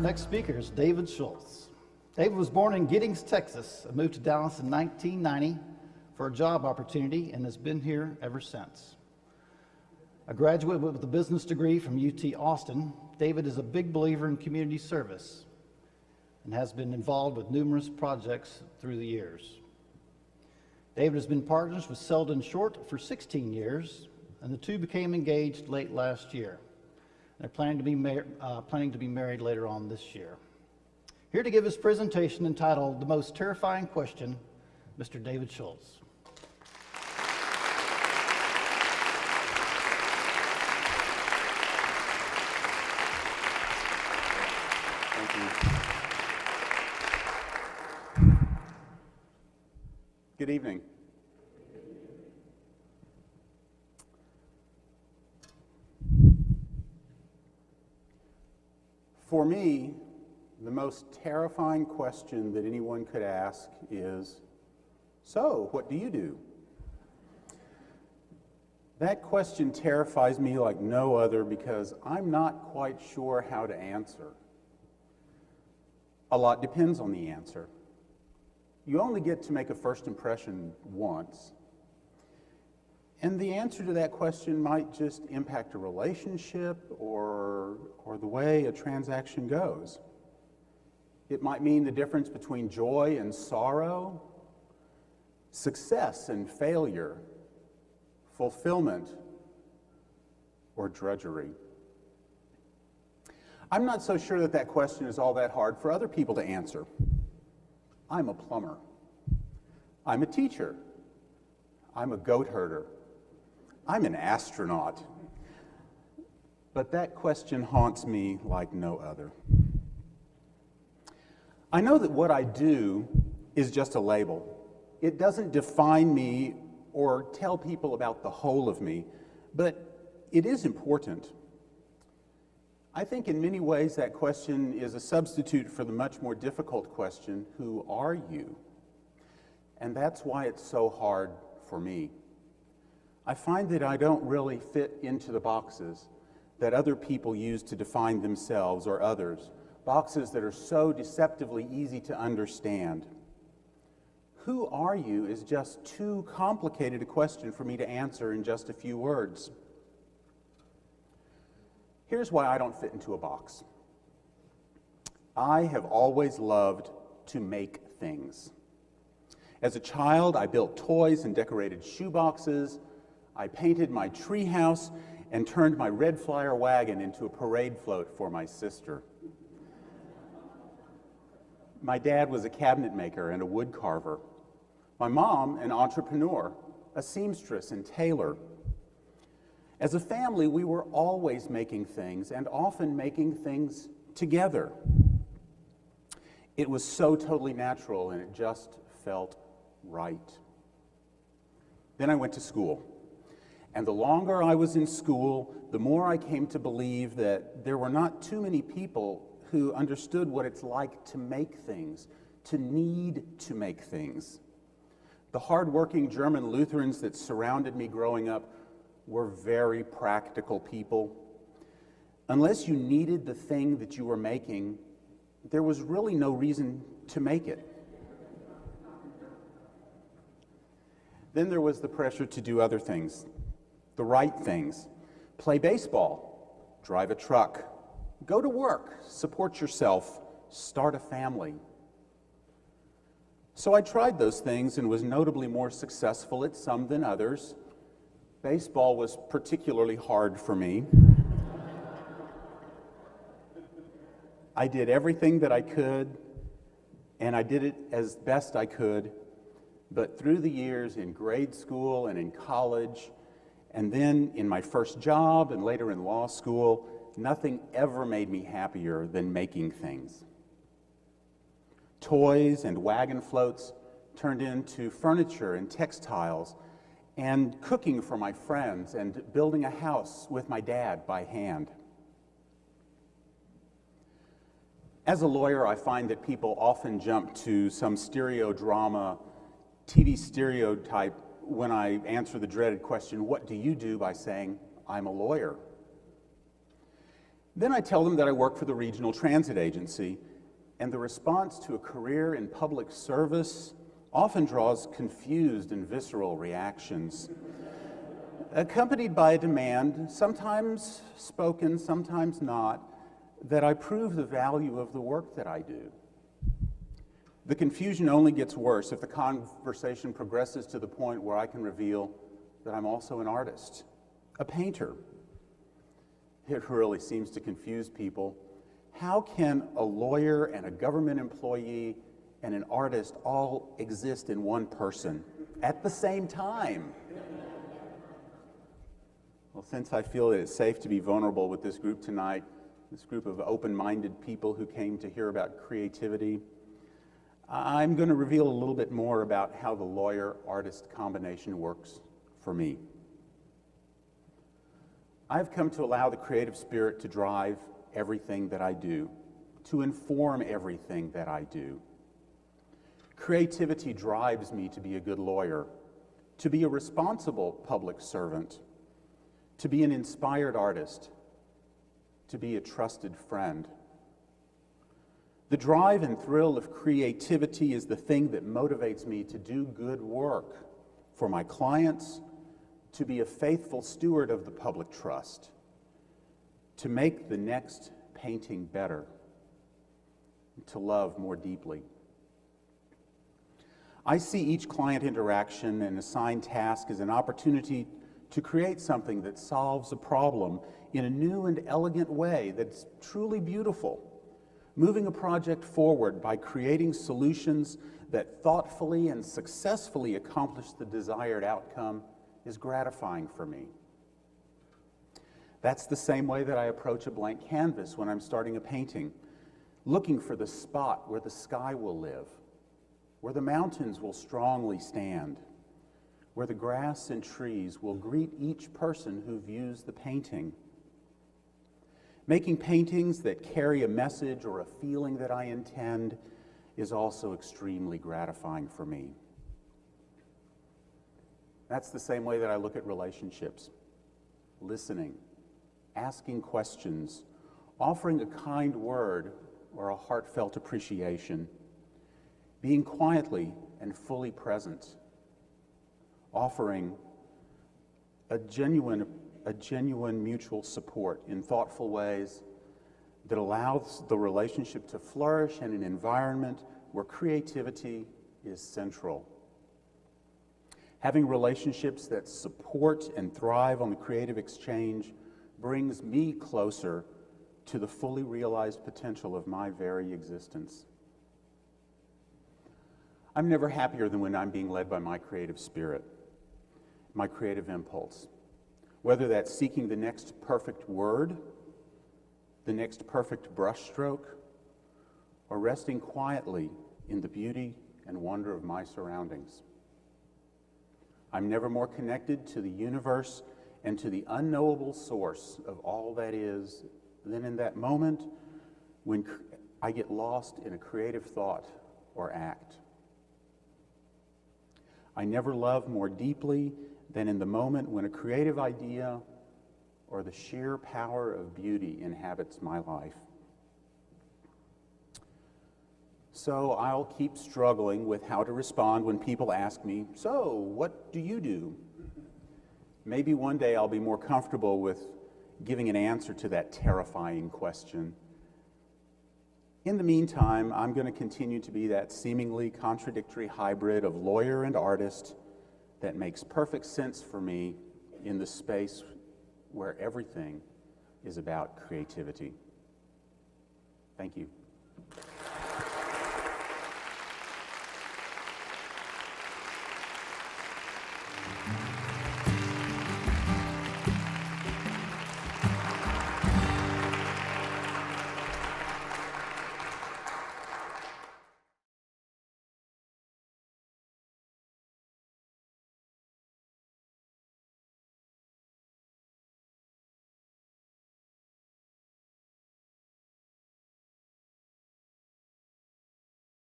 next speaker is David Schulze. David was born in Giddings, Texas, and moved to Dallas in 1990 for a job opportunity and has been here ever since. A graduate with a business degree from UT Austin, David is a big believer in community service and has been involved with numerous projects through the years. David has been partners with Selden Short for 16 years, and the two became engaged late last year. They're planning to be married later on this year. Here to give his presentation entitled "The Most Terrifying Question," Mr. David Schulze. Thank you. Good evening. For me, the most terrifying question that anyone could ask is, so, what do you do? That question terrifies me like no other because I'm not quite sure how to answer. A lot depends on the answer. You only get to make a first impression once. And the answer to that question might just impact a relationship or the way a transaction goes. It might mean the difference between joy and sorrow, success and failure, fulfillment or drudgery. I'm not so sure that that question is all that hard for other people to answer. I'm a plumber. I'm a teacher. I'm a goat herder. I'm an astronaut. But that question haunts me like no other. I know that what I do is just a label. It doesn't define me or tell people about the whole of me, but it is important. I think in many ways that question is a substitute for the much more difficult question, who are you? And that's why it's so hard for me. I find that I don't really fit into the boxes that other people use to define themselves or others, boxes that are so deceptively easy to understand. Who are you is just too complicated a question for me to answer in just a few words. Here's why I don't fit into a box. I have always loved to make things. As a child, I built toys and decorated shoeboxes. I painted my treehouse and turned my red flyer wagon into a parade float for my sister. My dad was a cabinet maker and a wood carver. My mom, an entrepreneur, a seamstress and tailor. As a family, we were always making things and often making things together. It was so totally natural and it just felt right. Then I went to school. And the longer I was in school, the more I came to believe that there were not too many people who understood what it's like to make things, to need to make things. The hardworking German Lutherans that surrounded me growing up were very practical people. Unless you needed the thing that you were making, there was really no reason to make it. Then there was the pressure to do other things, the right things. Play baseball, drive a truck, go to work, support yourself, start a family. So I tried those things and was notably more successful at some than others. Baseball was particularly hard for me. I did everything that I could, and I did it as best I could. But through the years in grade school and in college, and then in my first job and later in law school, nothing ever made me happier than making things. Toys and wagon floats turned into furniture and textiles, and cooking for my friends, and building a house with my dad by hand. As a lawyer, I find that people often jump to some stereodrama, TV stereotype when I answer the dreaded question, what do you do, by saying, I'm a lawyer. Then I tell them that I work for the regional transit agency, and the response to a career in public service often draws confused and visceral reactions, accompanied by a demand, sometimes spoken, sometimes not, that I prove the value of the work that I do. The confusion only gets worse if the conversation progresses to the point where I can reveal that I'm also an artist, a painter. It really seems to confuse people. How can a lawyer and a government employee and an artist all exist in one person at the same time? Well, since I feel that it's safe to be vulnerable with this group tonight, this group of open-minded people who came to hear about creativity, I'm going to reveal a little bit more about how the lawyer-artist combination works for me. I've come to allow the creative spirit to drive everything that I do, to inform everything that I do. Creativity drives me to be a good lawyer, to be a responsible public servant, to be an inspired artist, to be a trusted friend. The drive and thrill of creativity is the thing that motivates me to do good work for my clients, to be a faithful steward of the public trust, to make the next painting better, to love more deeply. I see each client interaction and assigned task as an opportunity to create something that solves a problem in a new and elegant way that's truly beautiful, moving a project forward by creating solutions that thoughtfully and successfully accomplish the desired outcome is gratifying for me. That's the same way that I approach a blank canvas when I'm starting a painting, looking for the spot where the sky will live, where the mountains will strongly stand, where the grass and trees will greet each person who views the painting. Making paintings that carry a message or a feeling that I intend is also extremely gratifying for me. That's the same way that I look at relationships. Listening, asking questions, offering a kind word or a heartfelt appreciation, being quietly and fully present, offering a genuine mutual support in thoughtful ways that allows the relationship to flourish in an environment where creativity is central. Having relationships that support and thrive on the creative exchange brings me closer to the fully realized potential of my very existence. I'm never happier than when I'm being led by my creative spirit, my creative impulse. Whether that's seeking the next perfect word, the next perfect brushstroke, or resting quietly in the beauty and wonder of my surroundings. I'm never more connected to the universe and to the unknowable source of all that is than in that moment when I get lost in a creative thought or act. I never love more deeply than in the moment when a creative idea or the sheer power of beauty inhabits my life. So I'll keep struggling with how to respond when people ask me, "So, what do you do?" Maybe one day I'll be more comfortable with giving an answer to that terrifying question. In the meantime, I'm going to continue to be that seemingly contradictory hybrid of lawyer and artist that makes perfect sense for me in the space where everything is about creativity. Thank you.